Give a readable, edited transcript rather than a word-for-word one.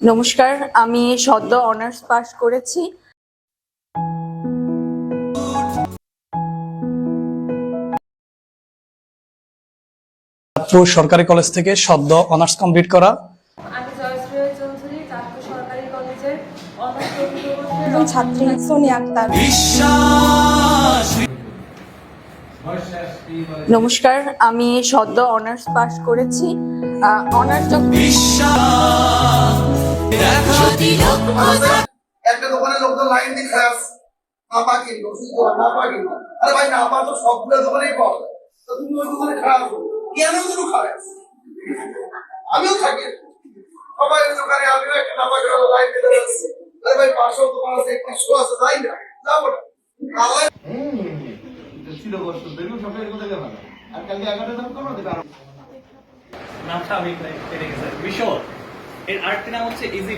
নমস্কার, আমি সদ্য অনার্স পাস করেছি। সরকারি কলেজ থেকে সদ্য অনার্স কমপ্লিট করা। আমি জয়শ্রী চৌধুরী, চাঁদপুর সরকারি কলেজের অনার্স এবং ছাত্রী সোনিয়া আক্তার। নমস্কার, আমি সদ্য অনার্স পাস করেছি। অনার্স একটা দোকানে লোকজন লাইন দিয়ে খায় আছে না পাকি না পাকি। আরে ভাই না পা তো সবগুলো দোকানেই পাওয়া যায়, তো তুমি ওই দোকানে খায় আসো কেন? তুমি খায় আমিও থাকি সবাই ওই দোকানে, আমিও একটা না পাকি লাইন দিয়ে আসছি। আরে ভাই পাশেও দোকান আছে, একটু শো আছে, যাই না যাবো না। নামটা আমি পেরে গেছি। বিশাল এর আরেকটি নাম হচ্ছে ইজি।